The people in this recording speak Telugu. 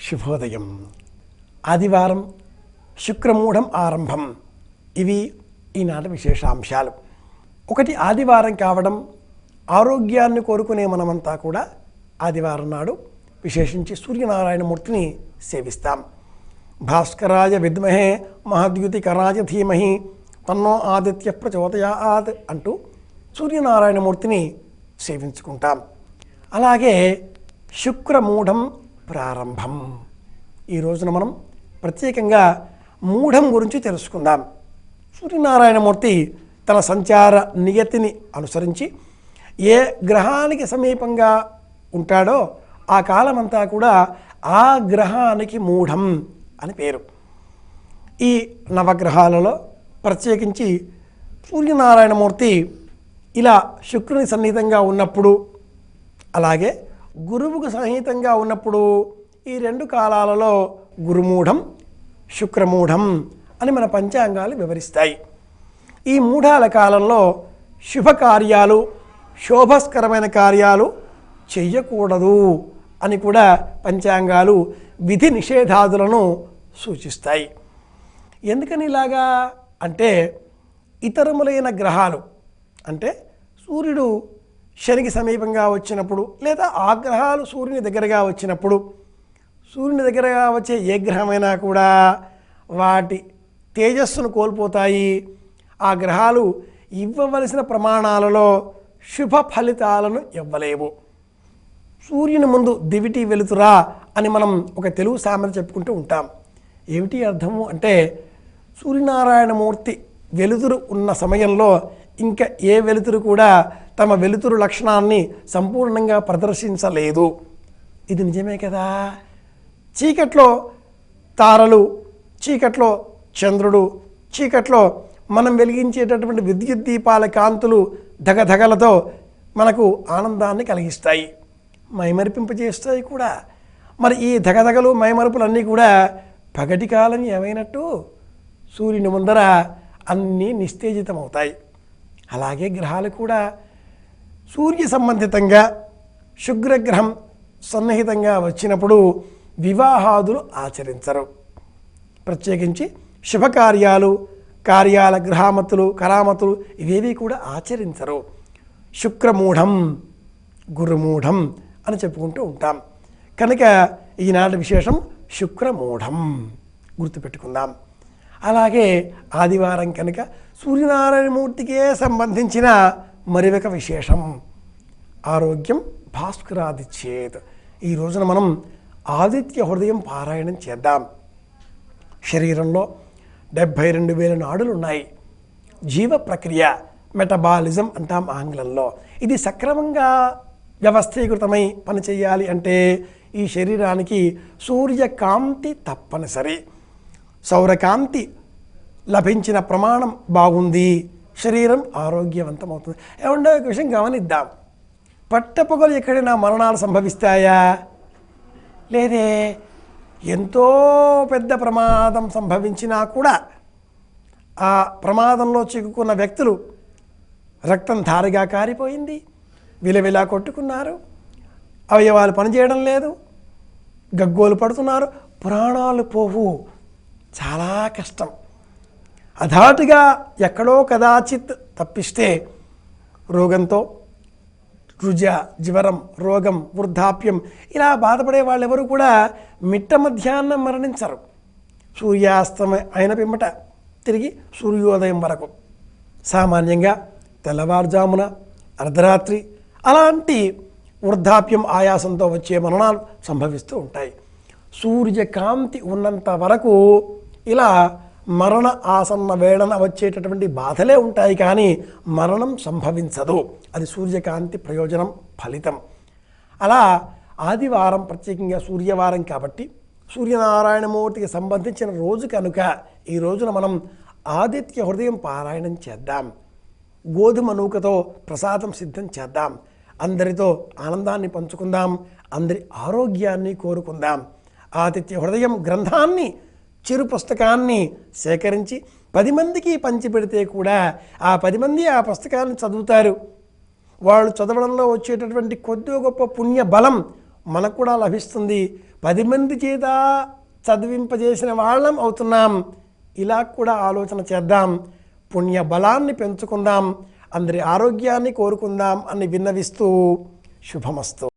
శుభోదయం. ఆదివారం శుక్రమూఢం ఆరంభం. ఇవి ఈనాటి విశేషాంశాలు. ఒకటి, ఆదివారం కావడం, ఆరోగ్యాన్ని కోరుకునే మనమంతా కూడా ఆదివారం నాడు విశేషించి సూర్యనారాయణమూర్తిని సేవిస్తాం. భాస్కరాయ విద్మహే మహద్యుతికరాయ ధీమహి తన్నో ఆదిత్య ప్రచోదయాత్ అంటూ సూర్యనారాయణమూర్తిని సేవించుకుంటాం. అలాగే శుక్రమూఢం ప్రారంభం. ఈ రోజున మనం ప్రత్యేకంగా మూఢం గురించి తెలుసుకుందాం. సూర్యనారాయణమూర్తి తన సంచార నియతిని అనుసరించి ఏ గ్రహానికి సమీపంగా ఉంటాడో ఆ కాలమంతా కూడా ఆ గ్రహానికి మూఢం అని పేరు. ఈ నవగ్రహాలలో ప్రత్యేకించి సూర్యనారాయణమూర్తి ఇలా శుక్రుని సన్నిహితంగా ఉన్నప్పుడు, అలాగే గురువుకు సన్నిహితంగా ఉన్నప్పుడు, ఈ రెండు కాలాలలో గురుమూఢం, శుక్రమూఢం అని మన పంచాంగాలు వివరిస్తాయి. ఈ మూఢాల కాలంలో శుభకార్యాలు, శోభస్కరమైన కార్యాలు చెయ్యకూడదు అని కూడా పంచాంగాలు విధి నిషేధాదులను సూచిస్తాయి. ఎందుకని ఇలాగా అంటే, ఇతరములైన గ్రహాలు అంటే సూర్యుడు శనికి సమీపంగా వచ్చినప్పుడు, లేదా ఆ గ్రహాలు సూర్యుని దగ్గరగా వచ్చినప్పుడు, సూర్యుని దగ్గరగా వచ్చే ఏ గ్రహమైనా కూడా వాటి తేజస్సును కోల్పోతాయి. ఆ గ్రహాలు ఇవ్వవలసిన ప్రమాణాలలో శుభ ఫలితాలను ఇవ్వలేవు. సూర్యుని ముందు దివిటి వెలుతురా అని మనం ఒక తెలుగు సామెత చెప్పుకుంటూ ఉంటాం. ఏమిటి అర్థము అంటే, సూర్యనారాయణమూర్తి వెలుతురు ఉన్న సమయంలో ఇంకా ఏ వెలుతురు కూడా తమ వెలుతురు లక్షణాన్ని సంపూర్ణంగా ప్రదర్శించలేదు. ఇది నిజమే కదా. చీకట్లో తారలు, చీకట్లో చంద్రుడు, చీకట్లో మనం వెలిగించేటటువంటి విద్యుత్ దీపాల కాంతులు ధగధగలతో మనకు ఆనందాన్ని కలిగిస్తాయి, మైమరిపింపజేస్తాయి కూడా. మరి ఈ ధగధగలు మైమరుపులన్నీ కూడా పగటి కాలం ఏమైనట్టు సూర్యుని ముందర అన్నీ నిస్తేజితమవుతాయి. అలాగే గ్రహాలు కూడా సూర్య సంబంధితంగా శుక్రగ్రహం సన్నిహితంగా వచ్చినప్పుడు వివాహాదులు ఆచరించరు. ప్రత్యేకించి శుభకార్యాలు, కార్యాల గ్రహామతులు, కరామతులు ఇవేవి కూడా ఆచరించరు. శుక్రమూఢం, గురుమూఢం అని చెప్పుకుంటూ ఉంటాం. కనుక ఈనాటి విశేషం శుక్రమూఢం, గుర్తుపెట్టుకుందాం. అలాగే ఆదివారం కనుక సూర్యనారాయణమూర్తికే సంబంధించిన మరి ఒక విశేషం, ఆరోగ్యం భాస్కరాదిచ్చేత్. ఈ రోజున మనం ఆదిత్య హృదయం పారాయణం చేద్దాం. శరీరంలో 72,000 నాడులు ఉన్నాయి. జీవ ప్రక్రియ, మెటబాలిజం అంటాం ఆంగ్లంలో. ఇది సక్రమంగా వ్యవస్థీకృతమై పనిచేయాలి అంటే ఈ శరీరానికి సూర్యకాంతి తప్పనిసరి. సౌరకాంతి లభించిన ప్రమాణం బాగుంది, శరీరం ఆరోగ్యవంతమవుతుంది. ఏమంటే ఒక విషయం గమనిద్దాం. పట్టపగలు ఎక్కడైనా మరణాలు సంభవిస్తాయా? లేదే. ఎంతో పెద్ద ప్రమాదం సంభవించినా కూడా ఆ ప్రమాదంలో చిక్కుకున్న వ్యక్తులు రక్తం ధారగా కారిపోయింది, విలవిలా కొట్టుకున్నారు, అవయవాలు పనిచేయడం లేదు, గగ్గోలు పడుతున్నారు, ప్రాణాలు పోవు. చాలా కష్టం. అధాటుగా ఎక్కడో కదాచిత్ తప్పిస్తే రోగంతో, రుజ, జ్వరం, రోగం, వృద్ధాప్యం ఇలా బాధపడే వాళ్ళెవరూ కూడా మిట్ట మధ్యాహ్నం మరణించరు. సూర్యాస్తమయం అయిన పిమ్మట తిరిగి సూర్యోదయం వరకు, సామాన్యంగా తెల్లవారుజామున, అర్ధరాత్రి అలాంటి వృద్ధాప్యం, ఆయాసంతో వచ్చే మరణాలు సంభవిస్తూ ఉంటాయి. సూర్యకాంతి ఉన్నంత వరకు ఇలా మరణ ఆసన్న వేళన వచ్చేటటువంటి బాధలే ఉంటాయి, కానీ మరణం సంభవించదు. అది సూర్యకాంతి ప్రయోజనం, ఫలితం. అలా ఆదివారం ప్రత్యేకంగా సూర్యవారం కాబట్టి సూర్యనారాయణమూర్తికి సంబంధించిన రోజు కనుక ఈ రోజున మనం ఆదిత్య హృదయం పారాయణం చేద్దాం. గోధుమ నూకతో ప్రసాదం సిద్ధం చేద్దాం. అందరితో ఆనందాన్ని పంచుకుందాం, అందరి ఆరోగ్యాన్ని కోరుకుందాం. ఆదిత్య హృదయం గ్రంథాన్ని, చిరు పుస్తకాన్ని సేకరించి 10 మందికి పంచిపెడితే కూడా ఆ 10 మంది ఆ పుస్తకాన్ని చదువుతారు. వాళ్ళు చదవడంలో వచ్చేటటువంటి కొద్ది గొప్ప పుణ్య బలం మనకు కూడా లభిస్తుంది. 10 మంది చేత చదివింపజేసిన వాళ్ళం అవుతున్నాం. ఇలా కూడా ఆలోచన చేద్దాం. పుణ్య బలాన్ని పెంచుకుందాం. అందరి ఆరోగ్యాన్ని కోరుకుందాం అని విన్నవిస్తూ శుభమస్తు.